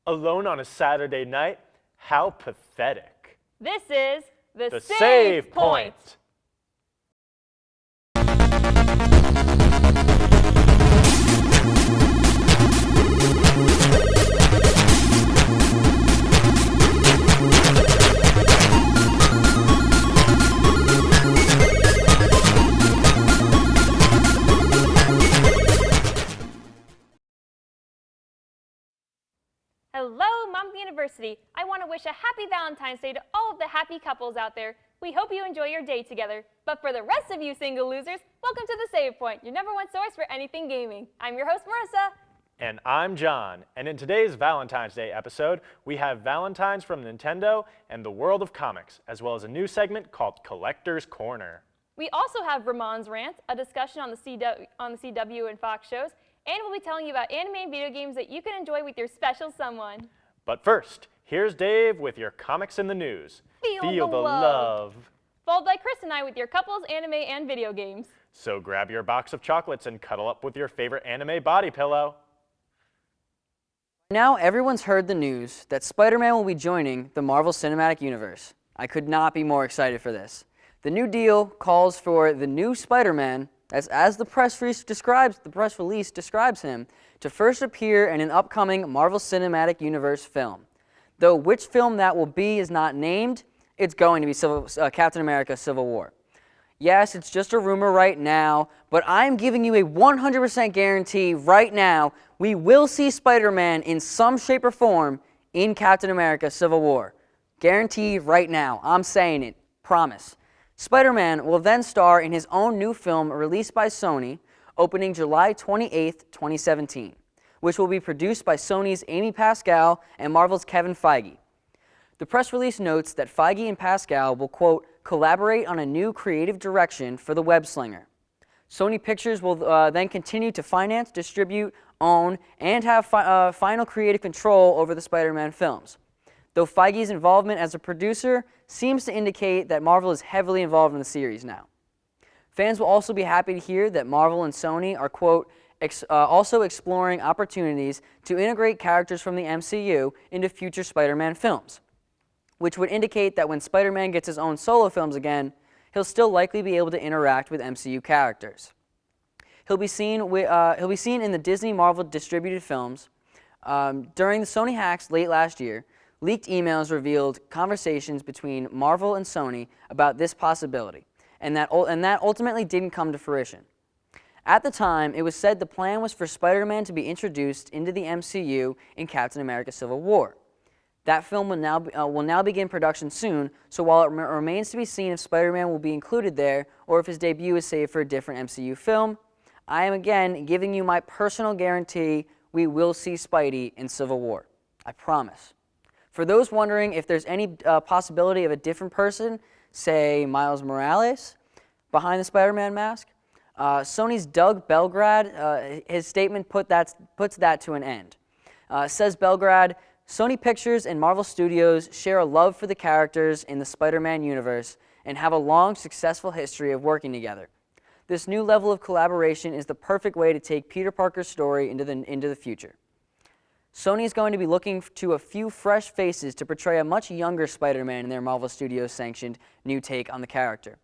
Alone on a Saturday night? How pathetic. This is the Save Point. Hello, Monmouth University. I want to wish a happy Valentine's Day to all of the happy couples out there. We hope you enjoy your day together. But for the rest of you single losers, welcome to the Save Point, your #1 source for anything gaming. I'm your host, Marissa. And I'm John, and in today's Valentine's Day episode, we have Valentines from Nintendo and the world of comics, as well as a new segment called Collector's Corner. We also have Ramon's Rant, a discussion on the CW and Fox shows, and we'll be telling you about anime and video games that you can enjoy with your special someone. But first, here's Dave with your comics in the news. Feel the love. Followed by Chris and I with your couples, anime, and video games. So grab your box of chocolates and cuddle up with your favorite anime body pillow. Now everyone's heard the news that Spider-Man will be joining the Marvel Cinematic Universe. I could not be more excited for this. The new deal calls for the new Spider-Man, as the press release describes him, to first appear in an upcoming Marvel Cinematic Universe film. Though which film that will be is not named, it's going to be Captain America: Civil War. Yes, it's just a rumor right now, but I'm giving you a 100% guarantee right now we will see Spider-Man in some shape or form in Captain America: Civil War. Guaranteed right now. I'm saying it. Promise. Spider-Man will then star in his own new film released by Sony, opening July 28, 2017, which will be produced by Sony's Amy Pascal and Marvel's Kevin Feige. The press release notes that Feige and Pascal will, quote, collaborate on a new creative direction for the web-slinger. Sony Pictures will then continue to finance, distribute, own, and have final creative control over the Spider-Man films. Though Feige's involvement as a producer seems to indicate that Marvel is heavily involved in the series now. Fans will also be happy to hear that Marvel and Sony are, quote, also exploring opportunities to integrate characters from the MCU into future Spider-Man films, which would indicate that when Spider-Man gets his own solo films again, he'll still likely be able to interact with MCU characters. He'll be seen in the Disney Marvel distributed films. During the Sony Hacks late last year, leaked emails revealed conversations between Marvel and Sony about this possibility, and that ultimately didn't come to fruition. At the time, it was said the plan was for Spider-Man to be introduced into the MCU in Captain America: Civil War. That film will now begin production soon, so while it remains to be seen if Spider-Man will be included there or if his debut is saved for a different MCU film, I am again giving you my personal guarantee we will see Spidey in Civil War. I promise. For those wondering if there's any possibility of a different person, say Miles Morales, behind the Spider-Man mask, Sony's Doug Belgrad, his statement puts that to an end. Says Belgrad, Sony Pictures and Marvel Studios share a love for the characters in the Spider-Man universe and have a long, successful history of working together. This new level of collaboration is the perfect way to take Peter Parker's story into the future. Sony is going to be looking to a few fresh faces to portray a much younger Spider-Man in their Marvel Studios-sanctioned new take on the character.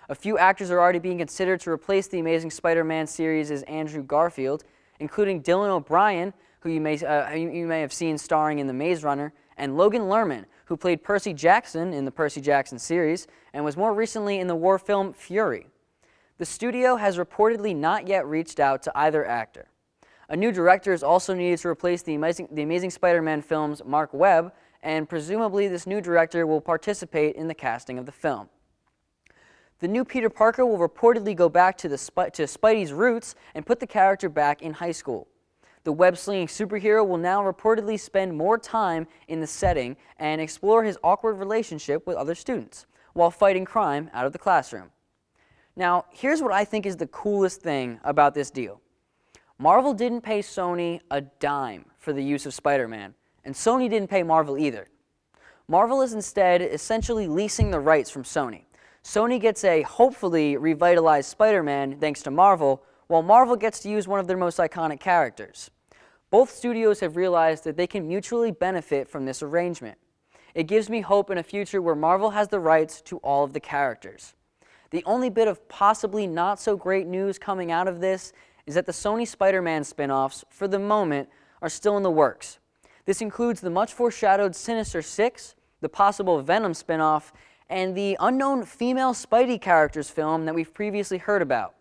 A few actors are already being considered to replace the Amazing Spider-Man series as Andrew Garfield, including Dylan O'Brien, who you may have seen starring in The Maze Runner, and Logan Lerman, who played Percy Jackson in the Percy Jackson series and was more recently in the war film Fury. The studio has reportedly not yet reached out to either actor. A new director is also needed to replace the Amazing Spider-Man film's Mark Webb, and presumably this new director will participate in the casting of the film. The new Peter Parker will reportedly go back to Spidey's roots and put the character back in high school. The web-slinging superhero will now reportedly spend more time in the setting and explore his awkward relationship with other students, while fighting crime out of the classroom. Now, here's what I think is the coolest thing about this deal. Marvel didn't pay Sony a dime for the use of Spider-Man, and Sony didn't pay Marvel either. Marvel is instead essentially leasing the rights from Sony. Sony gets a hopefully revitalized Spider-Man thanks to Marvel, while Marvel gets to use one of their most iconic characters. Both studios have realized that they can mutually benefit from this arrangement. It gives me hope in a future where Marvel has the rights to all of the characters. The only bit of possibly not so great news coming out of this is that the Sony Spider-Man spin-offs, for the moment, are still in the works. This includes the much foreshadowed Sinister Six, the possible Venom spin-off, and the unknown female Spidey characters film that we've previously heard about.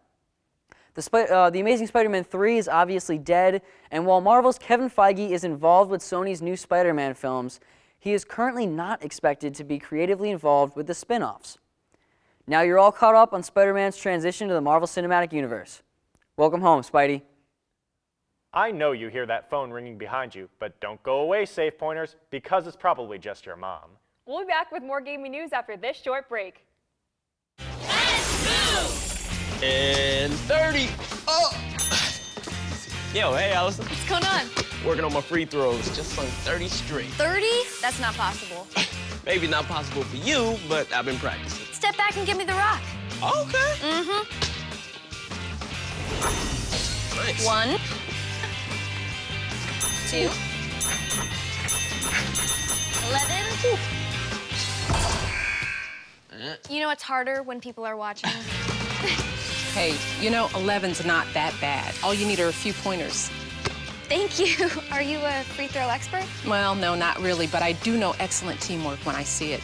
The Amazing Spider-Man 3 is obviously dead, and while Marvel's Kevin Feige is involved with Sony's new Spider-Man films, he is currently not expected to be creatively involved with the spin-offs. Now you're all caught up on Spider-Man's transition to the Marvel Cinematic Universe. Welcome home, Spidey. I know you hear that phone ringing behind you, but don't go away, Safe Pointers, because it's probably just your mom. We'll be back with more gaming news after this short break. And 30. Oh! Yo, hey, Allison. What's going on? Working on my free throws. Just sung 30 straight. 30? That's not possible. Maybe not possible for you, but I've been practicing. Step back and give me the rock. Okay. Mm-hmm. Nice. 1, 2, 11. You know what's harder when people are watching? Hey, you know, 11's not that bad. All you need are a few pointers. Thank you. Are you a free throw expert? Well, no, not really, but I do know excellent teamwork when I see it.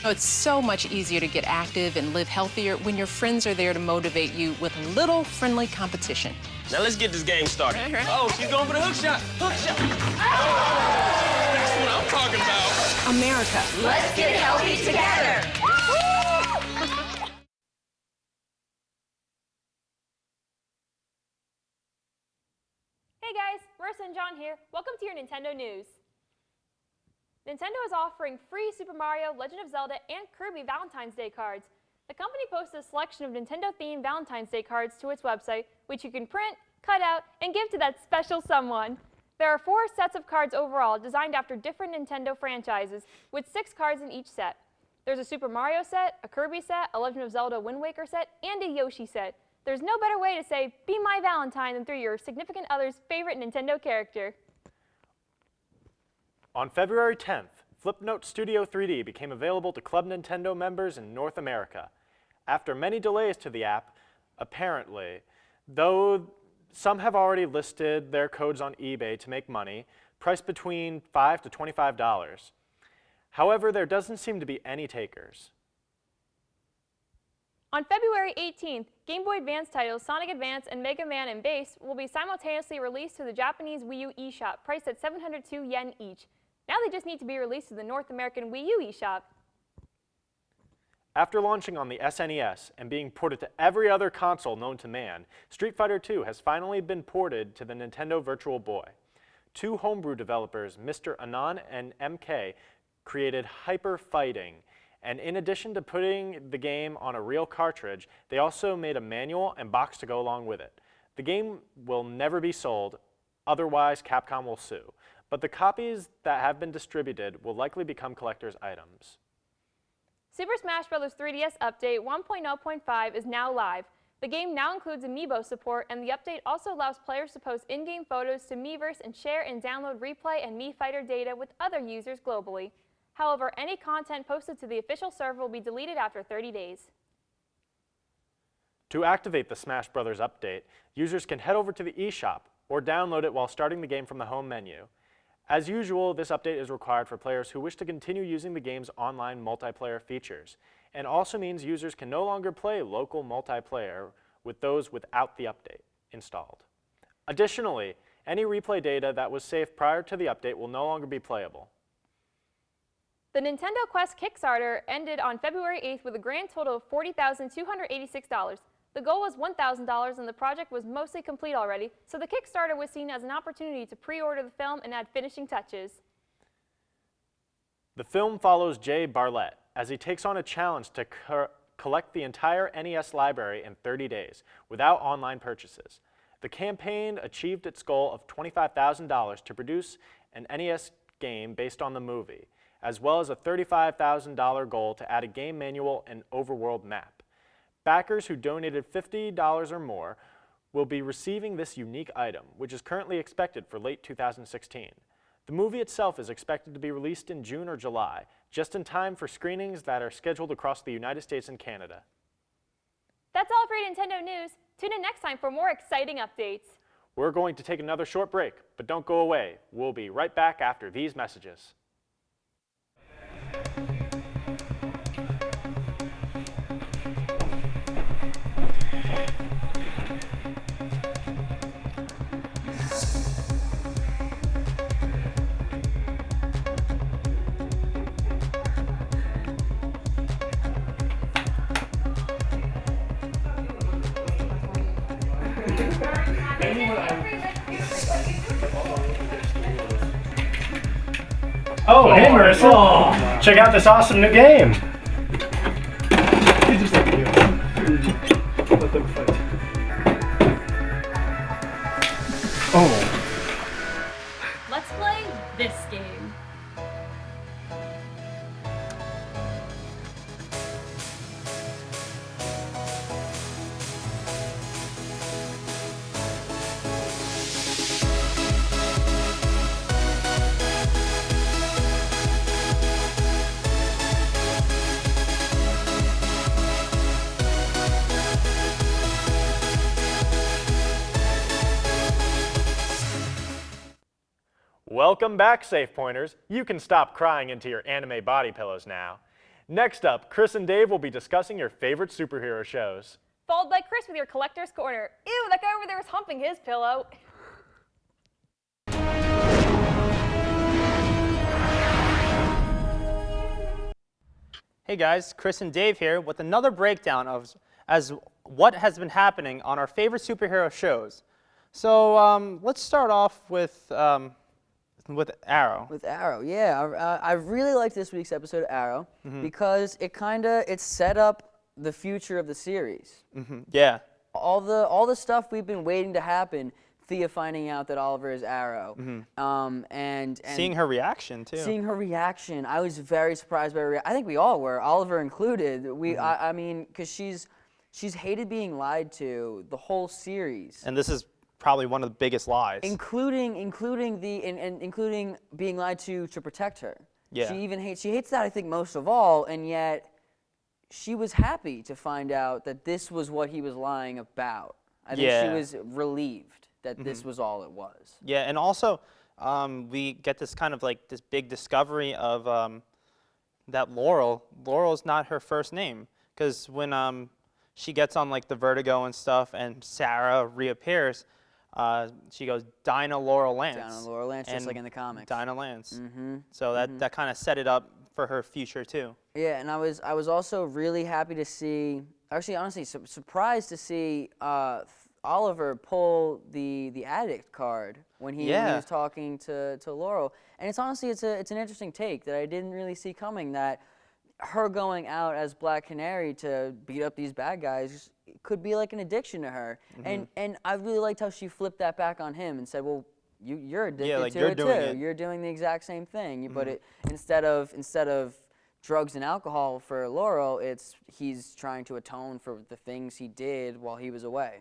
It's so much easier to get active and live healthier when your friends are there to motivate you with a little friendly competition. Now let's get this game started. All right. Oh, she's going for the hook shot. Hook shot. Oh, that's what I'm talking about. America. Let's get healthy together. Hey guys, Marissa and John here. Welcome to your Nintendo News. Nintendo is offering free Super Mario, Legend of Zelda, and Kirby Valentine's Day cards. The company posted a selection of Nintendo-themed Valentine's Day cards to its website, which you can print, cut out, and give to that special someone. There are 4 sets of cards overall, designed after different Nintendo franchises, with 6 cards in each set. There's a Super Mario set, a Kirby set, a Legend of Zelda Wind Waker set, and a Yoshi set. There's no better way to say, "Be my Valentine," than through your significant other's favorite Nintendo character. On February 10th, Flipnote Studio 3D became available to Club Nintendo members in North America. After many delays to the app, apparently, though some have already listed their codes on eBay to make money, priced between $5 to $25. However, there doesn't seem to be any takers. On February 18th, Game Boy Advance titles Sonic Advance and Mega Man and Bass will be simultaneously released to the Japanese Wii U eShop, priced at 702 yen each. Now they just need to be released to the North American Wii U eShop. After launching on the SNES and being ported to every other console known to man, Street Fighter II has finally been ported to the Nintendo Virtual Boy. 2 homebrew developers, Mr. Anon and MK, created Hyper Fighting, and in addition to putting the game on a real cartridge, they also made a manual and box to go along with it. The game will never be sold, otherwise Capcom will sue, but the copies that have been distributed will likely become collector's items. Super Smash Bros. 3DS Update 1.0.5 is now live. The game now includes Amiibo support, and the update also allows players to post in-game photos to Miiverse and share and download replay and Mii Fighter data with other users globally. However, any content posted to the official server will be deleted after 30 days. To activate the Smash Bros. Update, users can head over to the eShop or download it while starting the game from the home menu. As usual, this update is required for players who wish to continue using the game's online multiplayer features, and also means users can no longer play local multiplayer with those without the update installed. Additionally, any replay data that was saved prior to the update will no longer be playable. The Nintendo Quest Kickstarter ended on February 8th with a grand total of $40,286. The goal was $1,000 and the project was mostly complete already, so the Kickstarter was seen as an opportunity to pre-order the film and add finishing touches. The film follows Jay Bartlett as he takes on a challenge to collect the entire NES library in 30 days without online purchases. The campaign achieved its goal of $25,000 to produce an NES game based on the movie, as well as a $35,000 goal to add a game manual and overworld map. Backers who donated $50 or more will be receiving this unique item, which is currently expected for late 2016. The movie itself is expected to be released in June or July, just in time for screenings that are scheduled across the United States and Canada. That's all for your Nintendo news. Tune in next time for more exciting updates. We're going to take another short break, but don't go away. We'll be right back after these messages. Oh, hey Marissa! Check out this awesome new game! Oh. Let's play this game. Welcome back, Safe Pointers. You can stop crying into your anime body pillows now. Next up, Chris and Dave will be discussing your favorite superhero shows. Followed by Chris with your Collector's Corner. Ew, that guy over there is humping his pillow. Hey guys, Chris and Dave here with another breakdown of what has been happening on our favorite superhero shows. So let's start off with Arrow. With Arrow, yeah. I really liked this week's episode of Arrow because it set up the future of the series. Yeah. All the stuff we've been waiting to happen. Thea finding out that Oliver is Arrow, and seeing her reaction too. Seeing her reaction, I was very surprised by her reaction. I think we all were, Oliver included. I mean, because she's hated being lied to the whole series. And this is probably one of the biggest lies. Including being lied to protect her. Yeah. She hates that, I think, most of all, and yet she was happy to find out that this was what he was lying about. I think she was relieved that this was all it was. Yeah, and also we get this kind of like this big discovery of that Laurel's not her first name, because when she gets on like the Vertigo and stuff and Sarah reappears, she goes Dinah Laurel Lance. Dinah Laurel Lance, just like in the comics. Dinah Lance. So that kind of set it up for her future too. Yeah, and I was also really happy to see, actually honestly surprised to see Oliver pull the addict card when he was talking to Laurel. And it's honestly it's an interesting take that I didn't really see coming, that her going out as Black Canary to beat up these bad guys could be like an addiction to her. And I really liked how she flipped that back on him and said, well, you're addicted to it too. You're doing the exact same thing. But it instead of drugs and alcohol for Laurel, he's trying to atone for the things he did while he was away.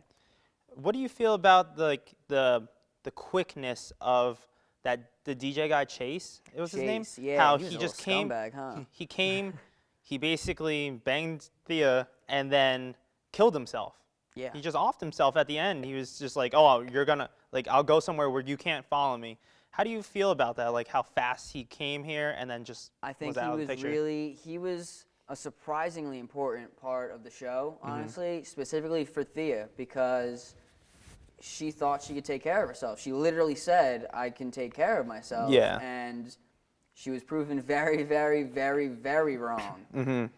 What do you feel about the quickness of the DJ guy Chase? It was his name. Yeah, how he was he a just little came. scumbag, huh? He came. He basically banged Thea and then killed himself. Yeah. He just offed himself at the end. He was just like, "Oh, you're gonna I'll go somewhere where you can't follow me." How do you feel about that? Like how fast he came here and then just I think was out of the picture? he was a surprisingly important part of the show, honestly, specifically for Thea, because she thought she could take care of herself. She literally said, I can take care of myself. Yeah. And she was proven very, very, very, very wrong.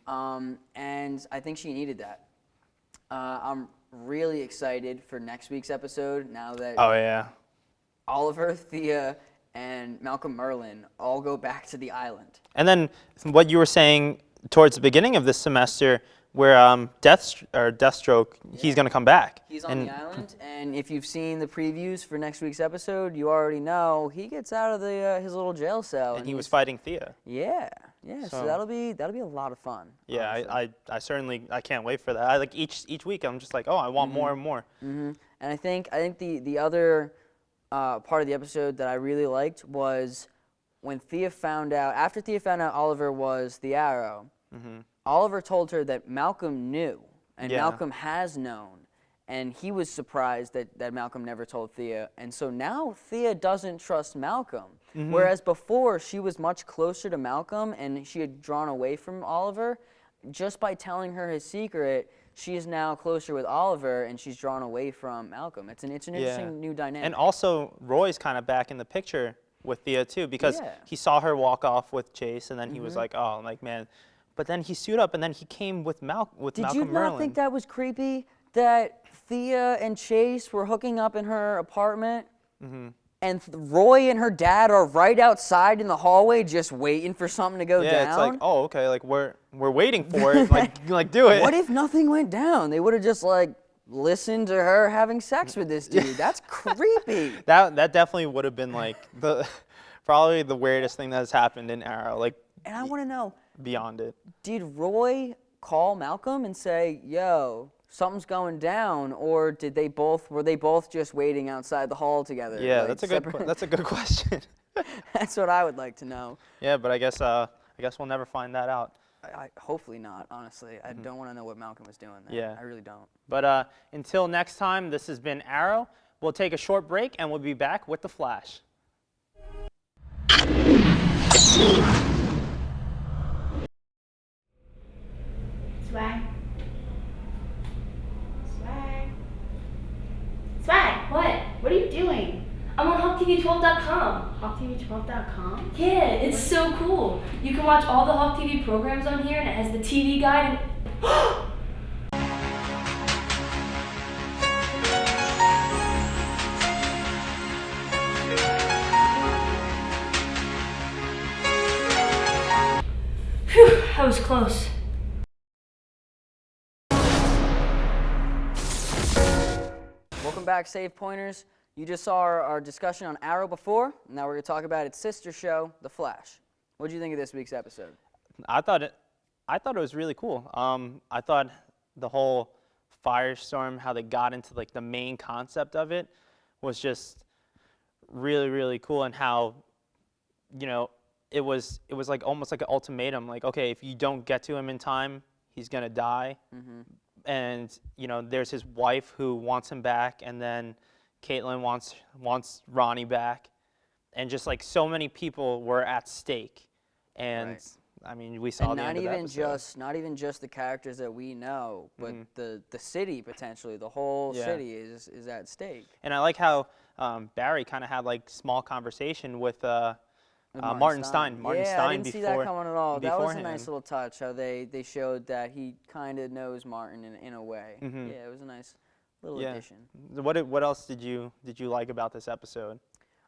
And I think she needed that. I'm really excited for next week's episode now that Oliver, Thea, and Malcolm Merlin all go back to the island. And then what you were saying towards the beginning of this semester, where Deathstroke, he's going to come back. He's on the island, and if you've seen the previews for next week's episode, you already know he gets out of his little jail cell. And he was fighting Thea. Yeah. So that'll be a lot of fun. Yeah, I certainly can't wait for that. Each week I'm just like, oh, I want more and more. And I think the other part of the episode that I really liked was when Thea found out, after Thea found out Oliver was the Arrow, Oliver told her that Malcolm knew, and Yeah. Malcolm has known. And he was surprised that Malcolm never told Thea. And so now Thea doesn't trust Malcolm. Whereas before, she was much closer to Malcolm and she had drawn away from Oliver. Just by telling her his secret, she is now closer with Oliver and she's drawn away from Malcolm. It's an interesting new dynamic. And also, Roy's kind of back in the picture with Thea too, because Yeah. he saw her walk off with Chase, and then he was like, oh, like, man. But then he suited up, and then he came with Malcolm Did you not Merlin. think that was creepy? That Thea and Chase were hooking up in her apartment, and Roy and her dad are right outside in the hallway just waiting for something to go down? Yeah, it's like, oh, okay, like we're waiting for it, like do it. What if nothing went down? They would have just like listened to her having sex with this dude. That's creepy. That definitely would have been like probably the weirdest thing that has happened in Arrow, like And I want to know, beyond it. did Roy call Malcolm and say, yo, something's going down, or were they both just waiting outside the hall together? Yeah, like, that's a good question. That's what I would like to know. Yeah, but I guess we'll never find that out. Hopefully not, honestly. I don't want to know what Malcolm was doing there. Yeah. I really don't. But until next time, this has been Arrow. We'll take a short break, and we'll be back with The Flash. Swag. Swag. Swag, what? What are you doing? I'm on HawkTV12.com. HawkTV12.com? Yeah, it's so cool. You can watch all the Hawk TV programs on here, and it has the TV guide and... Phew, that was close. Welcome back, Save Pointers. You just saw our discussion on Arrow before. Now we're going to talk about its sister show, The Flash. What did you think of this week's episode? I thought it was really cool. I thought the whole firestorm, how they got into like the main concept of it, was just really, really cool, and how, you know, it was like almost like an ultimatum. Like, okay, if you don't get to him in time, he's gonna die. And you know, there's his wife who wants him back, and then Caitlin wants Ronnie back, and just like so many people were at stake. And Right. I mean, we saw And the not end of the even episode. not even just the characters that we know, but the city potentially, the whole Yeah. city is at stake. And I like how Barry kind of had like small conversation with Martin Stein. Martin yeah, Stein I didn't see that coming at all. That was a nice beforehand. little touch, how they showed that he kind of knows Martin in a way. Mhm. Yeah, it was a nice little Yeah. addition. What else did you like about this episode?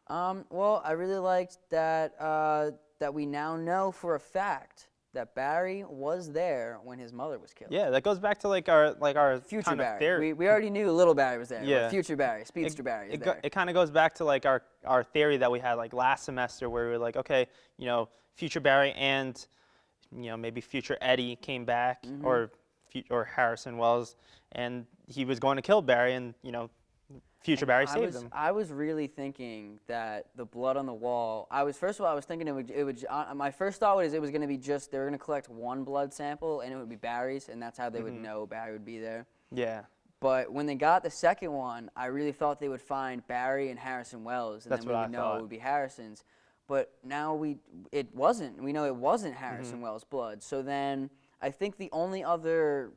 Well, I really liked that that we now know for a fact that Barry was there when his mother was killed. Yeah, that goes back to like our Future kind of Barry. theory. We already knew little Barry was there. but Yeah. Future Barry, Speedster Barry is there. It kind of goes back to like our theory that we had like last semester, where we were like, okay, you know, future Barry and, you know, maybe future Eddie came back, or Harrison Wells, and he was going to kill Barry, and you know, future Barry saved him. I was really thinking that the blood on the wall. First of all, I was thinking it would. My first thought was it was going to be just they were going to collect one blood sample and it would be Barry's, and that's how they would know Barry would be there. Yeah. But when they got the second one, I really thought they would find Barry and Harrison Wells, and That's then we what would I know thought. it would be Harrison's. But now it wasn't. We know it wasn't Harrison Wells' blood. So then I think the only other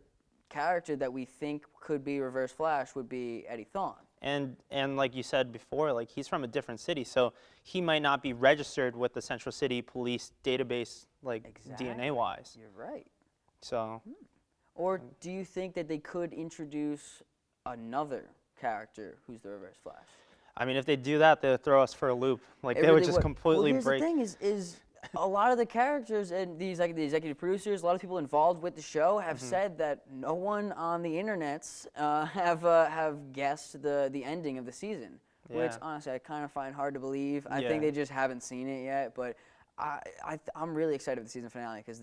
character that we think could be Reverse Flash would be Eddie Thawne. And like you said before, like he's from a different city, so he might not be registered with the Central City Police database, like Exactly. DNA wise. You're right. So Or do you think that they could introduce another character who's the Reverse Flash? I mean, if they do that, they'll throw us for a loop. Like It they would really just would. completely well, here's break. the thing is a lot of the characters and the executive producers, a lot of people involved with the show have said that no one on the internets have guessed the ending of the season, which Yeah. honestly I kind of find hard to believe. I think Yeah. they just haven't seen it yet, but I'm really excited for the season finale because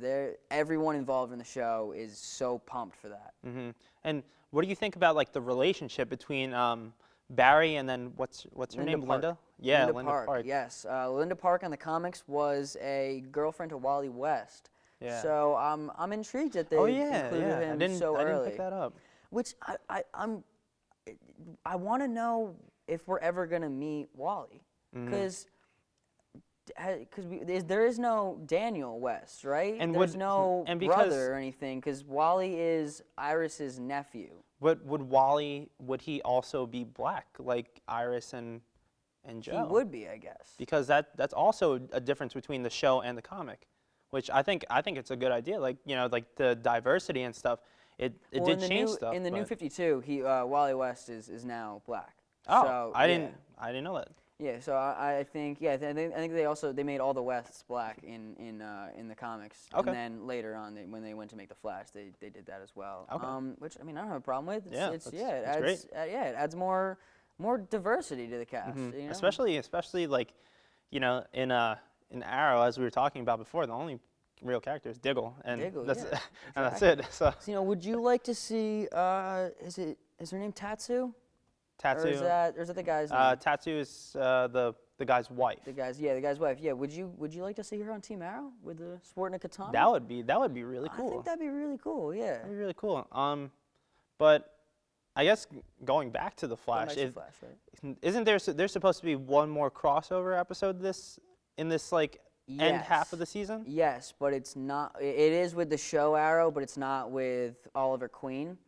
everyone involved in the show is so pumped for that. And what do you think about like the relationship between Barry, and then what's her name? Park. Linda? Yeah, Linda Park. Yes, Linda Park in the comics was a girlfriend to Wally West. Yeah. So I'm intrigued that they included him so early. I didn't pick that up. Which I want to know if we're ever gonna meet Wally, because there is no Daniel West, right? And there's would- no and because- brother or anything, because Wally is Iris's nephew. Would Wally? Would he also be black like Iris and Joe? He would be, I guess. Because that's also a difference between the show and the comic, which I think it's a good idea. Like like the diversity and stuff. It did change stuff. In the New but- 52, Wally West is now black. Oh, so, I yeah. didn't know that. Yeah, so I think I think they made all the Wests black in the comics. Okay. And then later on, when they went to make the Flash, they did that as well. Okay. Which I mean I don't have a problem with. Yeah, it that's adds it adds more diversity to the cast. You know? Especially like, in Arrow, as we were talking about before, the only real character is Diggle, and that's yeah, and that's it. So So, would you like to see? Is her name Tatsu? Tattoo. Or is that the guy's name? Tattoo is the guy's wife. The guy's wife. Yeah. Would you like to see her on Team Arrow with the sporting a katana? That would be really cool. I think that'd be really cool. Yeah. That'd be really cool. But I guess going back to the Flash, isn't there's supposed to be one more crossover episode in this end half of the season? Yes, but it's not. It is with the show Arrow, but it's not with Oliver Queen.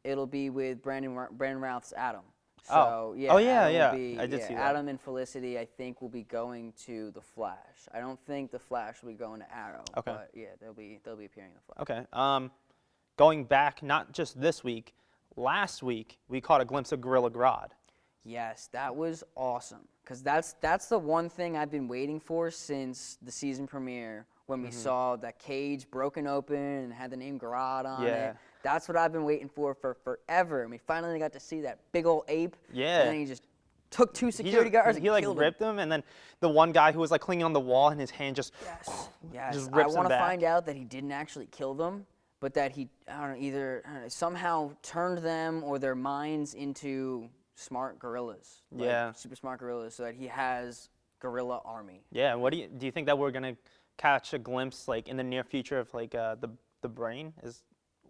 It'll be with Brandon Routh's Adam. So yeah. I did see that. Adam and Felicity, I think, will be going to the Flash. I don't think the Flash will be going to Arrow. Okay. But yeah, they'll be appearing in the Flash. Okay. Going back, not just this week, last week we caught a glimpse of Gorilla Grodd. Yes, that was awesome. Because that's the one thing I've been waiting for since the season premiere, when we saw that cage broken open and had the name Grodd on it. That's what I've been waiting for forever. And we finally got to see that big old ape. Yeah. And then he just took two security guards and he killed ripped him, and then the one guy who was clinging on the wall, and his hand just Yes. just I rips him want to back. find out that he didn't actually kill them, but that he either somehow turned them or their minds into smart gorillas. Super smart gorillas, so that he has gorilla army. Yeah. What do you think that we're gonna catch a glimpse in the near future of the brain?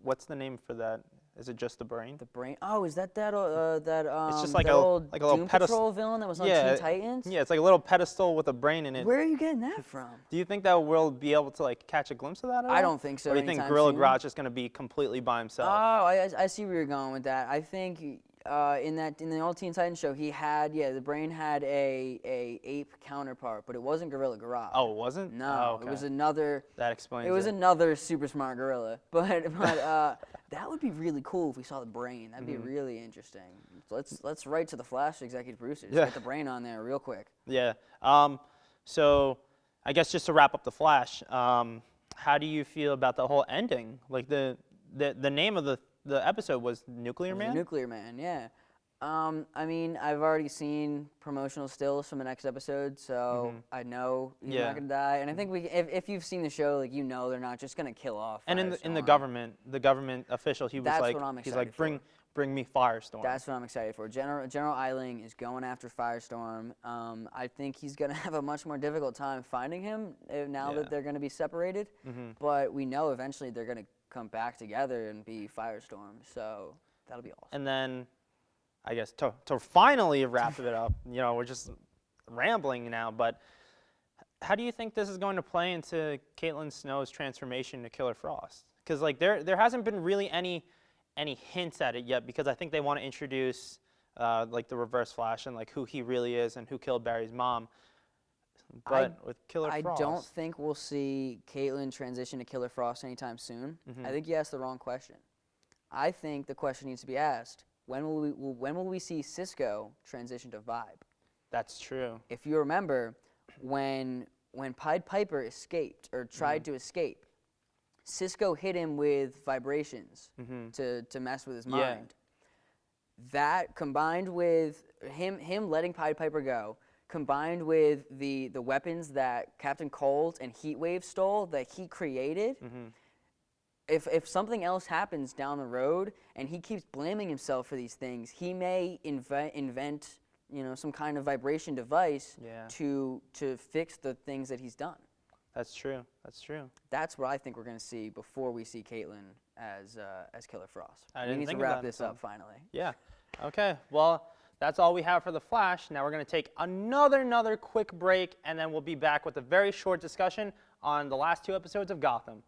What's the name for that? Is it just the brain? The brain. Oh, is that It's just like that a old little Doom pedestal Patrol villain that was on Teen Titans? Yeah, it's like a little pedestal with a brain in it. Where are you getting that from? Do you think that we'll be able to catch a glimpse of that at all? I don't think so. Or do you think anytime Gorilla soon. Grodd's just gonna be completely by himself? Oh, I see where you're going with that. I think in the old Teen Titans show, the brain had a ape counterpart, but it wasn't Gorilla Grodd. Oh, it wasn't? No, Oh, okay. it was another. That explains It was it. another super smart gorilla, but that would be really cool if we saw the brain. That'd be really interesting. Let's write to the Flash executive producers. Yeah. Get the brain on there real quick. Yeah. So I guess just to wrap up the Flash, how do you feel about the whole ending? The name of the episode was Nuclear Man? Nuclear Man, yeah. I mean, I've already seen promotional stills from the next episode, so I know he's not gonna die. And I think if you've seen the show, they're not just gonna kill off. And in the Firestorm. government official, he That's was what I'm he's excited like, for. bring me Firestorm. That's what I'm excited for. General Eiling is going after Firestorm. I think he's going to have a much more difficult time finding him now that they're going to be separated. But we know eventually they're going to come back together and be Firestorm. So that'll be awesome. And then, I guess to finally wrap it up, we're just rambling now, but how do you think this is going to play into Caitlin Snow's transformation to Killer Frost? Because there hasn't been really any hints at it yet, because I think they want to introduce the Reverse Flash and who he really is and who killed Barry's mom. But with Killer Frost, I don't think we'll see Caitlin transition to Killer Frost anytime soon. I think you asked the wrong question. I think the question needs to be asked: when will we see Cisco transition to Vibe? That's true. If you remember, when Pied Piper escaped or tried to escape, Cisco hit him with vibrations to mess with his mind. That combined with him letting Pied Piper go, combined with the weapons that Captain Cold and Heatwave stole that he created, if something else happens down the road and he keeps blaming himself for these things, he may invent some kind of vibration device to fix the things that he's done. That's true. That's true. That's what I think we're going to see before we see Caitlin as Killer Frost. We need to think of wrap that this until- up finally. Yeah. Okay. Well, that's all we have for The Flash. Now we're going to take another quick break, and then we'll be back with a very short discussion on the last 2 episodes of Gotham.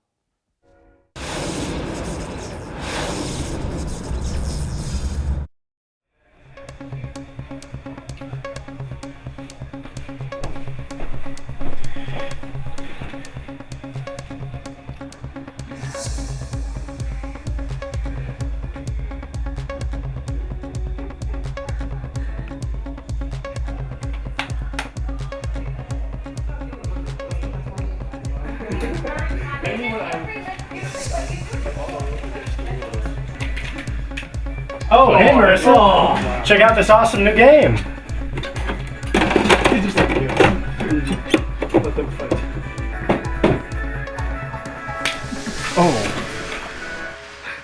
Oh, hey Marissa! Check out this awesome new game! Let them fight. Oh.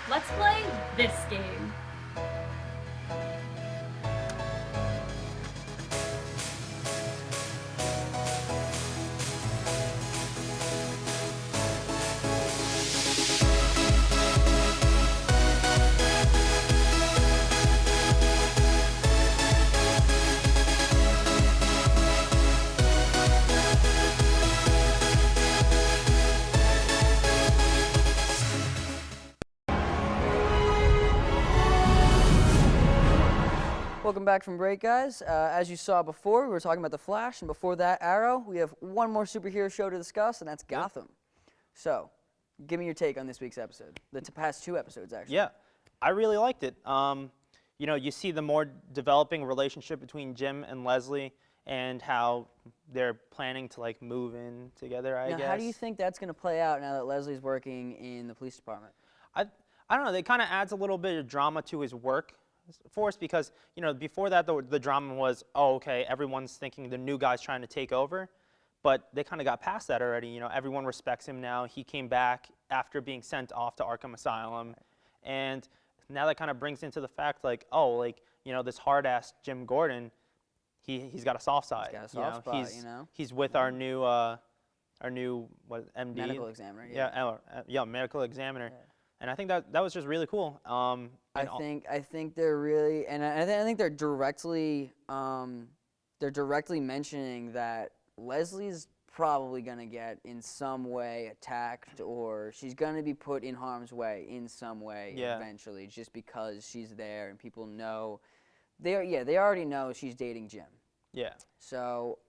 Let's play this game. Welcome back from break, guys. As you saw before, we were talking about The Flash, and before that, Arrow. We have one more superhero show to discuss, and that's Gotham. So, give me your take on this week's episode. The past 2 episodes, actually. Yeah, I really liked it. You see the more developing relationship between Jim and Leslie, and how they're planning to like move in together. I Now, guess. how do you think that's going to play out now that Leslie's working in the police department? I don't know. It kind of adds a little bit of drama to his work force because before that the drama was, oh, okay, everyone's thinking the new guy's trying to take over, but they kind of got past that already. Everyone respects him now. He came back after being sent off to Arkham Asylum, and now that kind of brings into the fact like, oh, like this hard-ass Jim Gordon, he's got a soft side. He's got a soft spot, He's with our new MD, Medical examiner. medical examiner. Yeah. And I think that was just really cool. I think they're really, and I think they're directly mentioning that Leslie's probably going to get in some way attacked, or she's going to be put in harm's way in some way eventually, just because she's there and people know. They already know she's dating Jim. Yeah. So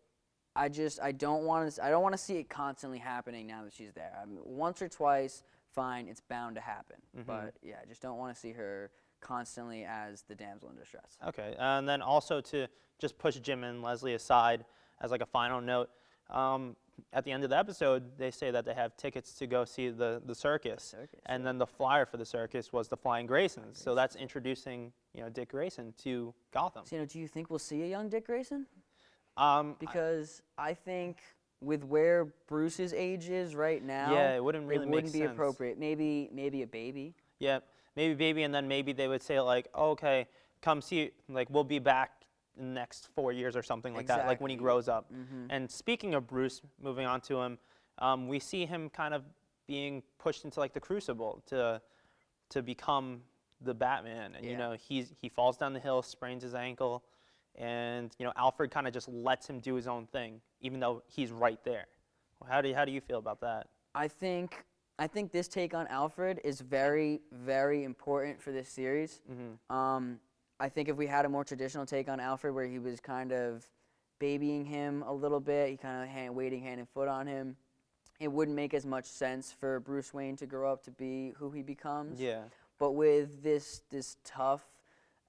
I don't want to see it constantly happening now that she's there. I mean, once or twice, fine, it's bound to happen. But yeah, I just don't want to see her constantly as the damsel in distress. Okay, and then also to just push Jim and Leslie aside as like a final note, at the end of the episode, they say that they have tickets to go see the circus. And then the flyer for the circus was the Flying Graysons. So that's introducing, Dick Grayson to Gotham. So, do you think we'll see a young Dick Grayson? Because I think with where Bruce's age is right now, it wouldn't really make be sense. Appropriate. Maybe a baby. Yeah, maybe baby, and then maybe they would say like, oh, okay, come see, like we'll be back in the next 4 years or something like that, like when he grows up. And speaking of Bruce, moving on to him, we see him kind of being pushed into like the crucible to become the Batman. And he falls down the hill, sprains his ankle, and Alfred kind of just lets him do his own thing, even though he's right there. How do you feel about that? I think this take on Alfred is very, very important for this series. I think if we had a more traditional take on Alfred, where he was kind of babying him a little bit, he kind of waiting hand and foot on him, it wouldn't make as much sense for Bruce Wayne to grow up to be who he becomes. Yeah. But with this tough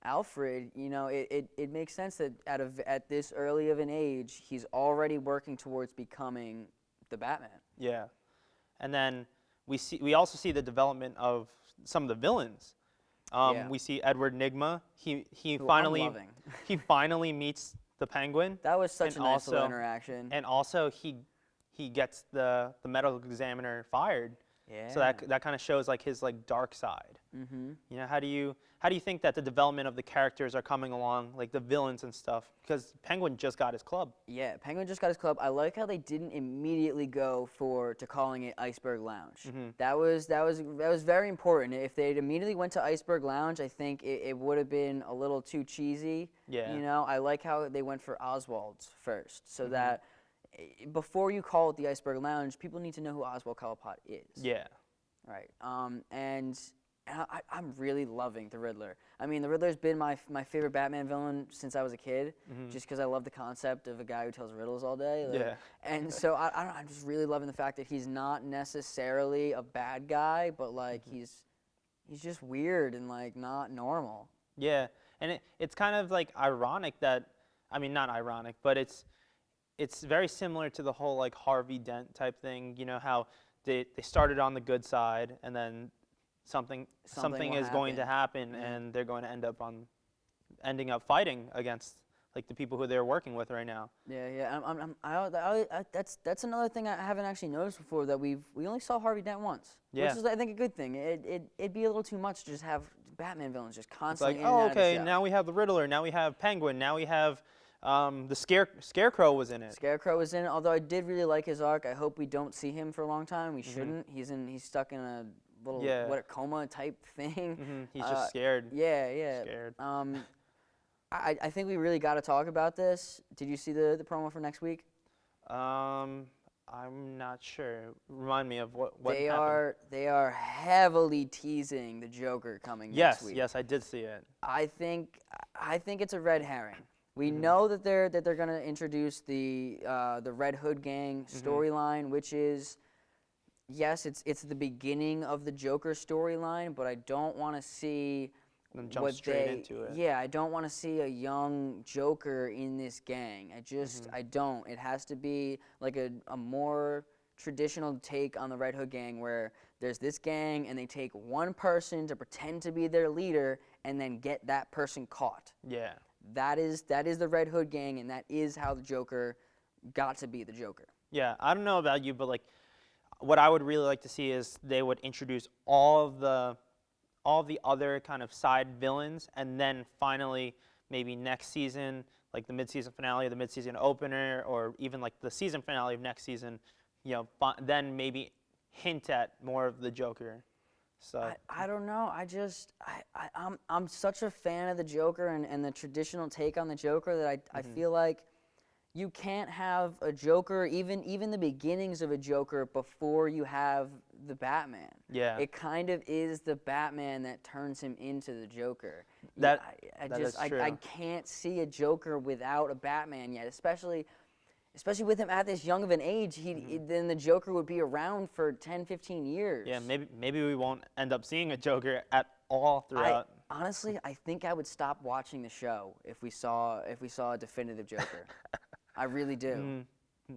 Alfred, it makes sense that at this early of an age, he's already working towards becoming the Batman. Yeah. And then we also see the development of some of the villains. We see Edward Nigma. He finally meets the Penguin. That was such a nice little interaction. And also he gets the medical examiner fired, So that kind of shows like his like dark side. Mm-hmm. You know, how do you think that the development of the characters are coming along, like the villains and stuff? Because Penguin just got his club. Yeah, Penguin just got his club. I like how they didn't immediately go to calling it Iceberg Lounge. That was very important. If they'd immediately went to Iceberg Lounge, I think it would have been a little too cheesy. Yeah. You know, I like how they went for Oswald's first, so that before you call it the Iceberg Lounge, people need to know who Oswald Cobblepot is. Yeah. Right. And I'm really loving the Riddler. I mean, the Riddler's been my favorite Batman villain since I was a kid, just because I love the concept of a guy who tells riddles all day. Like, Yeah. And so I'm just really loving the fact that he's not necessarily a bad guy, but like he's just weird and like not normal. Yeah, and it's kind of like ironic that, I mean, not ironic, but it's very similar to the whole like Harvey Dent type thing. You know how they started on the good side, and then something will is going to happen, and they're going to ending up fighting against like the people who they're working with right now. Yeah. That's another thing I haven't actually noticed before, that we only saw Harvey Dent once, Yeah. which is I think a good thing. It'd be a little too much to just have Batman villains just It's constantly like, in and oh, out of the okay, show. now we have the Riddler, now we have Penguin, now we have the Scarecrow was in it. Scarecrow was in it, although I did really like his arc. I hope we don't see him for a long time. We shouldn't. He's stuck in a little a coma type thing. He's just scared. Yeah. Scared. I think we really got to talk about this. Did you see the promo for next week? I'm not sure. Remind me of what They happened. are heavily teasing the Joker coming next week. Yes, I did see it. I think it's a red herring. We know that they're going to introduce the Red Hood gang storyline, which is, yes, it's the beginning of the Joker storyline, but I don't want to see Them jump straight into it. Yeah, I don't want to see a young Joker in this gang. I don't. It has to be like a more traditional take on the Red Hood gang, where there's this gang and they take one person to pretend to be their leader and then get that person caught. Yeah. That is the Red Hood gang, and that is how the Joker got to be the Joker. Yeah, I don't know about you, but like, what I would really like to see is they would introduce all of the other kind of side villains, and then finally maybe next season, like the mid-season finale or the mid-season opener, or even like the season finale of next season, you know, then maybe hint at more of the Joker. So I don't know. I'm such a fan of the Joker and the traditional take on the Joker that I feel like you can't have a Joker, even the beginnings of a Joker, before you have the Batman. Yeah. It kind of is the Batman that turns him into the Joker. That is true. I can't see a Joker without a Batman yet, especially with him at this young of an age. Then the Joker would be around for 10, 15 years. Yeah, maybe we won't end up seeing a Joker at all throughout. Honestly, I think I would stop watching the show if we saw a definitive Joker. I really do.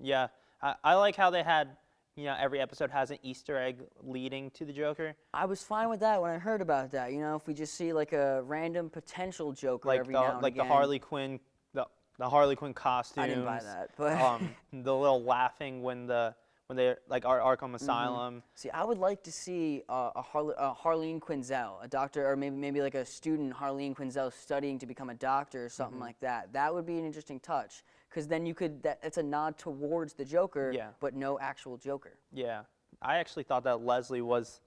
Yeah, I like how they had, you know, every episode has an Easter egg leading to the Joker. I was fine with that when I heard about that. You know, if we just see like a random potential Joker Like every now and again. the Harley Quinn, the Harley Quinn costumes. I didn't buy that, but the little laughing when they like our Arkham Asylum. See, I would like to see a Harleen Quinzel, a doctor, or maybe like a student Harleen Quinzel studying to become a doctor or something like that. That would be an interesting touch, because then it's a nod towards the Joker, but no actual Joker. Yeah, I actually thought that Leslie was,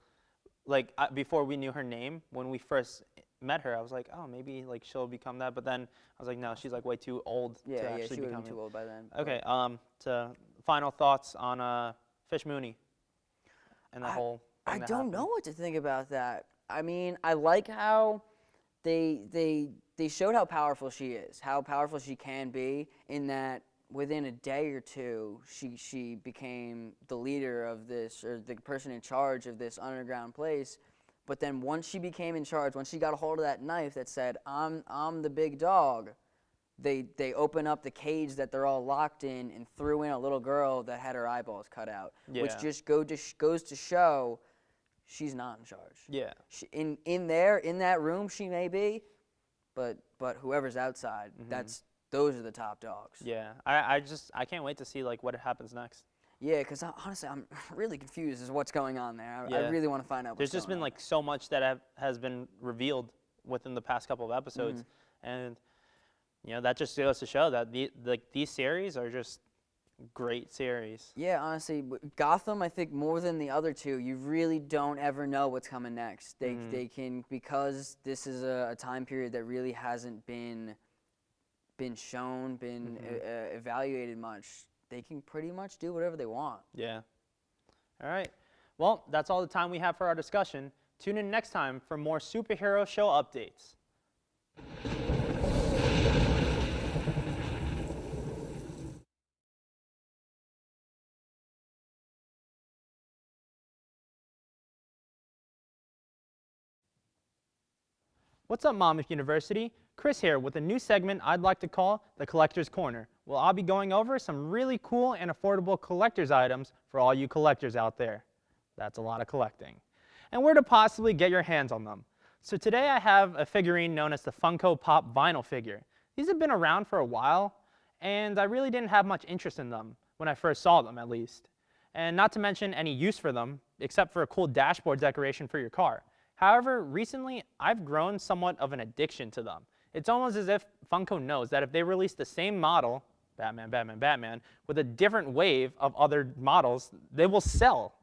like, before we knew her name, when we first met her, I was like, oh, maybe like she'll become that. But then I was like, no, she's like way too old to actually she would become be too old by then. Okay, to final thoughts on Fish Mooney and that whole thing I that don't happened. know what to think about that. I mean, I like how they showed how powerful she is, how powerful she can be, in that within a day or two, she became the leader of this, or the person in charge of this underground place. But then once she became in charge, once she got a hold of that knife that said, I'm the big dog, they open up the cage that they're all locked in and threw in a little girl that had her eyeballs cut out, which just goes to show she's not in charge. Yeah. In that room, she may be, but whoever's outside, those are the top dogs. Yeah, I can't wait to see like what happens next. Yeah, because honestly, I'm really confused as to what's going on there. I Yeah. really want to find out There's what's just going been on. like so much that has been revealed within the past couple of episodes, and that just goes to show that these series are just great series. Yeah, honestly, Gotham, I think more than the other two, you really don't ever know what's coming next. They can, because this is a time period that really hasn't been shown, evaluated much. They can pretty much do whatever they want. Yeah. All right. Well, that's all the time we have for our discussion. Tune in next time for more superhero show updates. What's up, Monmouth University? Chris here with a new segment I'd like to call the Collector's Corner. Well, I'll be going over some really cool and affordable collector's items for all you collectors out there. That's a lot of collecting. And where to possibly get your hands on them. So today I have a figurine known as the Funko Pop vinyl figure. These have been around for a while, and I really didn't have much interest in them, when I first saw them at least. And not to mention any use for them, except for a cool dashboard decoration for your car. However, recently, I've grown somewhat of an addiction to them. It's almost as if Funko knows that if they release the same model, Batman, Batman, Batman, with a different wave of other models, they will sell.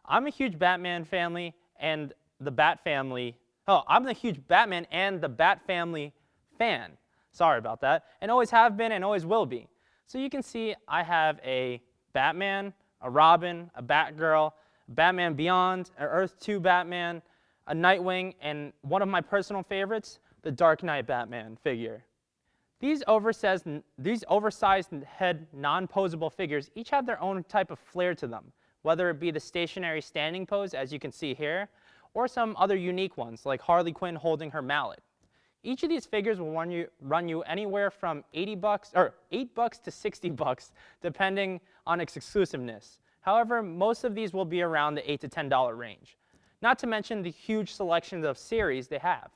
I'm a huge Batman family and the Bat family. Oh, I'm a huge Batman and the Bat family fan. Sorry about that. And always have been and always will be. So you can see I have a Batman, a Robin, a Batgirl, Batman Beyond, an Earth 2 Batman, a Nightwing, and one of my personal favorites, the Dark Knight Batman figure. These oversized head non-posable figures each have their own type of flair to them, whether it be the stationary standing pose, as you can see here, or some other unique ones, like Harley Quinn holding her mallet. Each of these figures will run you anywhere from $8 to $60, depending on its exclusiveness. However, most of these will be around the $8 to $10 range. Not to mention the huge selection of series they have.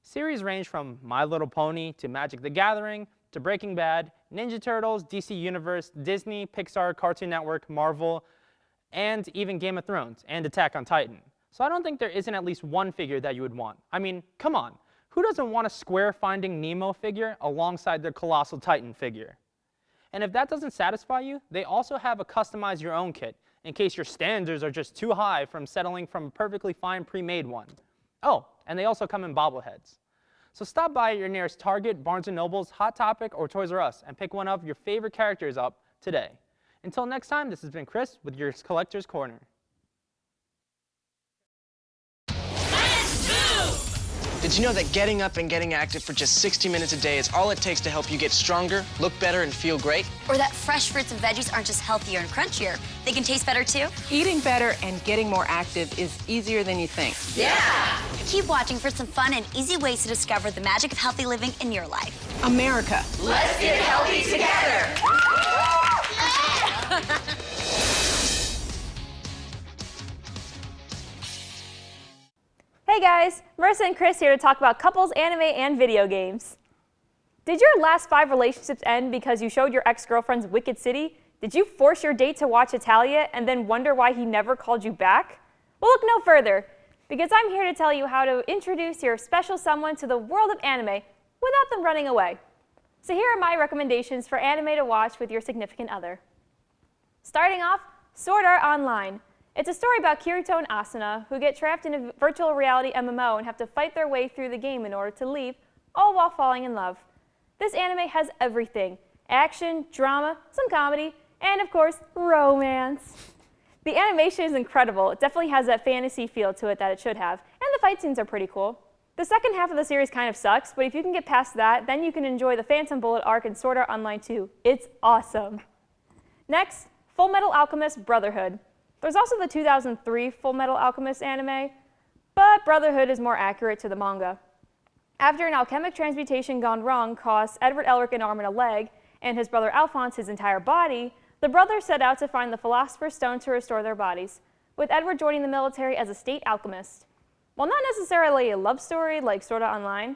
Series range from My Little Pony to Magic the Gathering to Breaking Bad, Ninja Turtles, DC Universe, Disney, Pixar, Cartoon Network, Marvel, and even Game of Thrones and Attack on Titan. So I don't think there isn't at least one figure that you would want. I mean, come on. Who doesn't want a square Finding Nemo figure alongside their Colossal Titan figure? And if that doesn't satisfy you, they also have a customize your own kit in case your standards are just too high from settling from a perfectly fine pre-made one. Oh, and they also come in bobbleheads. So stop by your nearest Target, Barnes & Noble's, Hot Topic, or Toys R Us and pick one of your favorite characters up today. Until next time, this has been Chris with your Collector's Corner. Did you know that getting up and getting active for just 60 minutes a day is all it takes to help you get stronger, look better, and feel great? Or that fresh fruits and veggies aren't just healthier and crunchier, they can taste better too? Eating better and getting more active is easier than you think. Yeah! Keep watching for some fun and easy ways to discover the magic of healthy living in your life. America. Let's get healthy together! Hey guys, Marissa and Chris here to talk about couples, anime, and video games. Did your last 5 relationships end because you showed your ex-girlfriend's Wicked City? Did you force your date to watch Italia and then wonder why he never called you back? Well, look no further, because I'm here to tell you how to introduce your special someone to the world of anime without them running away. So here are my recommendations for anime to watch with your significant other. Starting off, Sword Art Online. It's a story about Kirito and Asuna, who get trapped in a virtual reality MMO and have to fight their way through the game in order to leave, all while falling in love. This anime has everything: action, drama, some comedy, and of course, romance. The animation is incredible. It definitely has that fantasy feel to it that it should have, and the fight scenes are pretty cool. The second half of the series kind of sucks, but if you can get past that, then you can enjoy the Phantom Bullet arc in Sword Art Online 2. It's awesome. Next, Full Metal Alchemist Brotherhood. There's also the 2003 Full Metal Alchemist anime, but Brotherhood is more accurate to the manga. After an alchemic transmutation gone wrong costs Edward Elric an arm and a leg, and his brother Alphonse his entire body, the brothers set out to find the Philosopher's Stone to restore their bodies, with Edward joining the military as a state alchemist. While not necessarily a love story like Sword Art Online,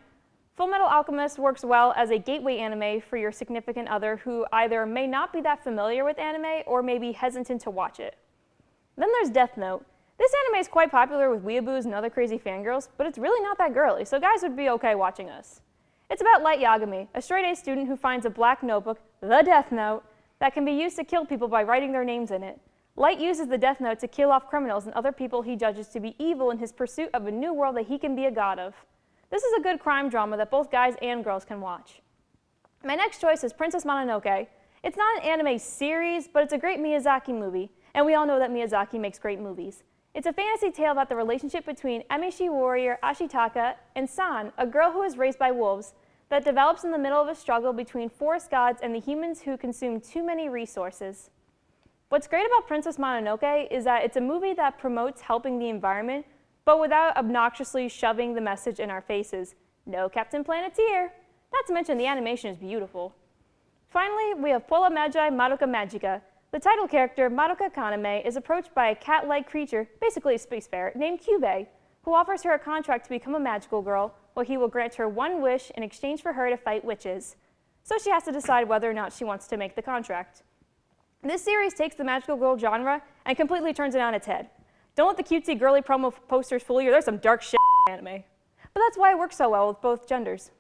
Fullmetal Alchemist works well as a gateway anime for your significant other who either may not be that familiar with anime or may be hesitant to watch it. Then there's Death Note. This anime is quite popular with weeaboos and other crazy fangirls, but it's really not that girly, so guys would be okay watching us. It's about Light Yagami, a straight-A student who finds a black notebook, the Death Note, that can be used to kill people by writing their names in it. Light uses the Death Note to kill off criminals and other people he judges to be evil in his pursuit of a new world that he can be a god of. This is a good crime drama that both guys and girls can watch. My next choice is Princess Mononoke. It's not an anime series, but it's a great Miyazaki movie, and we all know that Miyazaki makes great movies. It's a fantasy tale about the relationship between Emishi warrior Ashitaka and San, a girl who is raised by wolves, that develops in the middle of a struggle between forest gods and the humans who consume too many resources. What's great about Princess Mononoke is that it's a movie that promotes helping the environment, but without obnoxiously shoving the message in our faces. No Captain Planeteer. Not to mention the animation is beautiful. Finally, we have Pola Magi Madoka Magica. The title character, Madoka Kaname, is approached by a cat-like creature, basically a space ferret, named Kyubey, who offers her a contract to become a magical girl, where he will grant her one wish in exchange for her to fight witches. So she has to decide whether or not she wants to make the contract. This series takes the magical girl genre and completely turns it on its head. Don't let the cutesy girly promo posters fool you, there's some dark shit in anime. But that's why it works so well with both genders.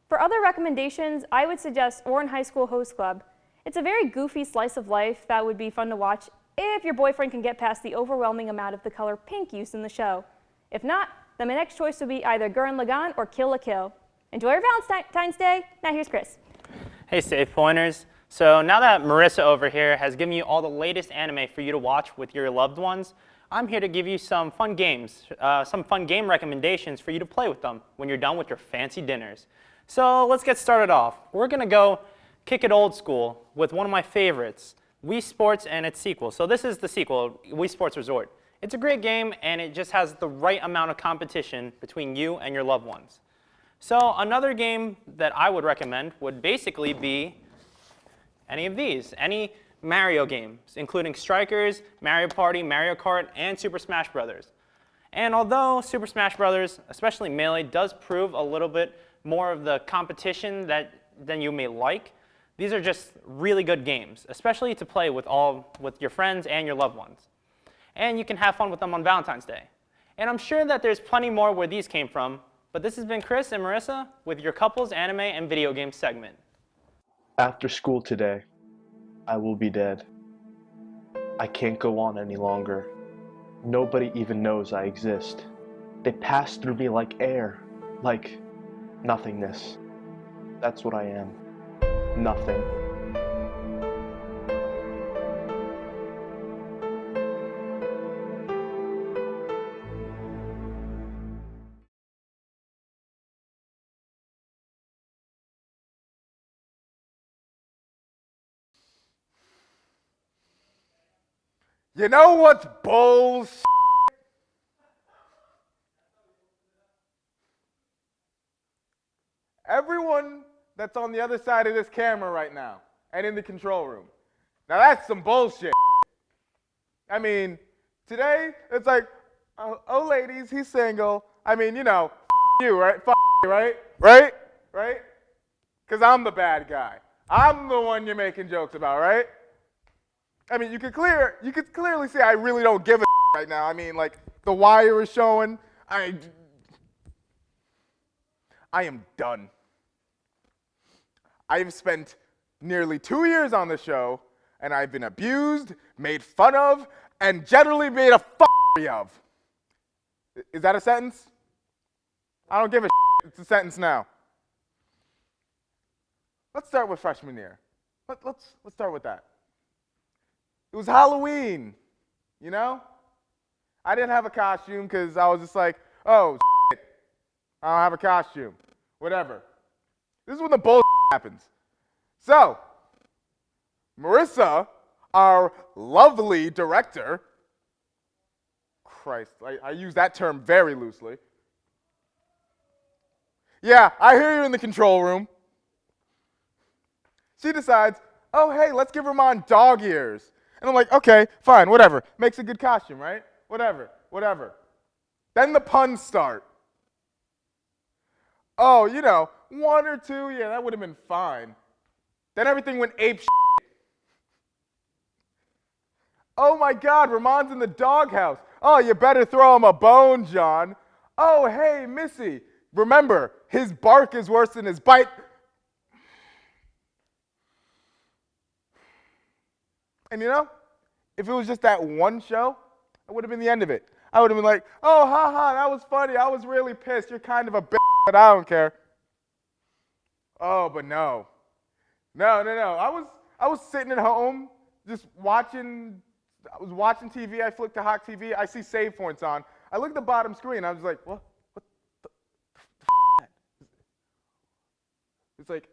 For other recommendations, I would suggest Ouran High School Host Club. It's a very goofy slice of life that would be fun to watch if your boyfriend can get past the overwhelming amount of the color pink used in the show. If not, then my next choice would be either Gurren Lagann or Kill la Kill. Enjoy your Valentine's Day. Now here's Chris. Hey, Safe Pointers. So now that Marissa over here has given you all the latest anime for you to watch with your loved ones, I'm here to give you some fun games, some fun game recommendations for you to play with them when you're done with your fancy dinners. So let's get started off. We're gonna go kick it old school with one of my favorites, Wii Sports and its sequel. So this is the sequel, Wii Sports Resort. It's a great game and it just has the right amount of competition between you and your loved ones. So another game that I would recommend would basically be any of these, any Mario games, including Strikers, Mario Party, Mario Kart, and Super Smash Bros. And although Super Smash Bros., especially Melee, does prove a little bit more of the competition than you may like, these are just really good games, especially to play with your friends and your loved ones. And you can have fun with them on Valentine's Day. And I'm sure that there's plenty more where these came from, but this has been Chris and Marissa with your couples anime and video games segment. After school today, I will be dead. I can't go on any longer. Nobody even knows I exist. They pass through me like air, like nothingness. That's what I am. Nothing. You know what's bullshit? Everyone that's on the other side of this camera right now and in the control room. Now that's some bullshit. I mean, today it's like, oh ladies, he's single. I mean, you know, you, right? You, right? Right? Right? Because I'm the bad guy. I'm the one you're making jokes about, right? I mean, you could clearly see I really don't give a right now. I mean, like, The Wire is showing. I am done. I've spent nearly 2 years on the show, and I've been abused, made fun of, and generally made a of. Is that a sentence? I don't give a It's a sentence now. Let's start with freshman year. Let's start with that. It was Halloween, you know? I didn't have a costume because I was just like, oh, shit, I don't have a costume. Whatever. This is when the bullshit happens. So, Marissa, our lovely director, Christ, I use that term very loosely. Yeah, I hear you in the control room. She decides, oh, hey, let's give Ramon dog ears. And I'm like, okay, fine, whatever. Makes a good costume, right? Whatever. Then the puns start. Oh, you know, 1 or 2, yeah, that would have been fine. Then everything went ape shit. Oh my God, Ramon's in the doghouse. Oh, you better throw him a bone, John. Oh, hey, Missy. Remember, his bark is worse than his bite. And you know, if it was just that one show, that would have been the end of it. I would have been like, oh, haha, that was funny. I was really pissed. You're kind of a bitch, but I don't care. Oh, but no. No. I was sitting at home just watching. I was watching TV. I flicked to Hawk TV. I see save points on. I look at the bottom screen. I was like, what the f***? It's like,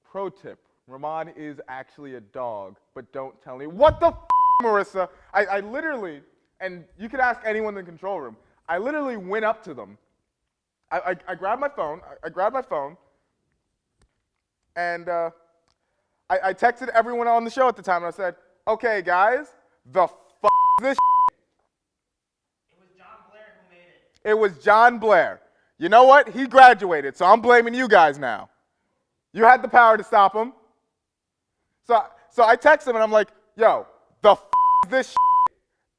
pro tip. Ramon is actually a dog, but don't tell me. What the f***, Marissa? I literally, and you could ask anyone in the control room, I literally went up to them. I grabbed my phone. And I texted everyone on the show at the time, and I said, okay, guys, the f*** is this shit? It was John Blair who made it. It was John Blair. You know what? He graduated, so I'm blaming you guys now. You had the power to stop him. So I text him, and I'm like, yo, the f*** is this shit?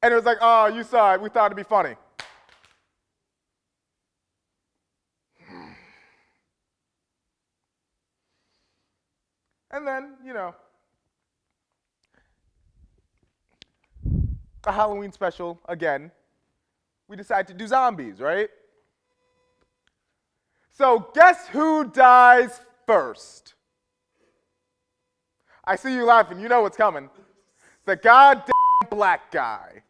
And it was like, oh, you saw it. We thought it'd be funny. And then, you know, a Halloween special again. We decided to do zombies, right? So guess who dies first? I see you laughing. You know what's coming. The goddamn black guy.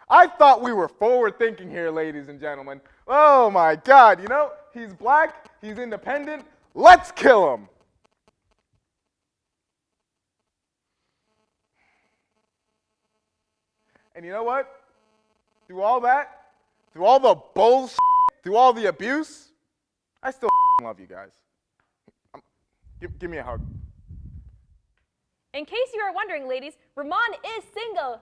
I thought we were forward thinking here, ladies and gentlemen. Oh my God, you know, he's black, he's independent. Let's kill him. And you know what? Through all that, through all the bullshit, through all the abuse, I still love you guys. Give me a hug. In case you are wondering, ladies, Ramon is single.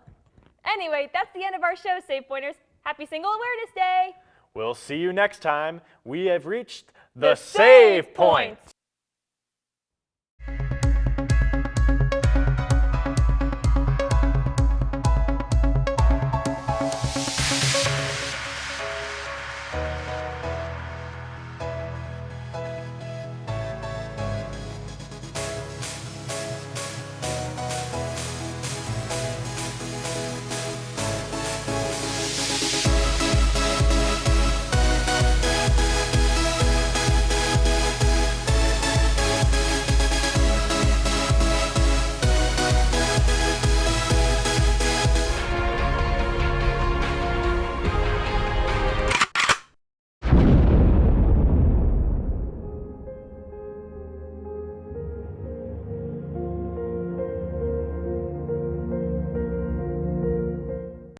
Anyway, that's the end of our show, Save Pointers. Happy Single Awareness Day. We'll see you next time. We have reached the Save Point.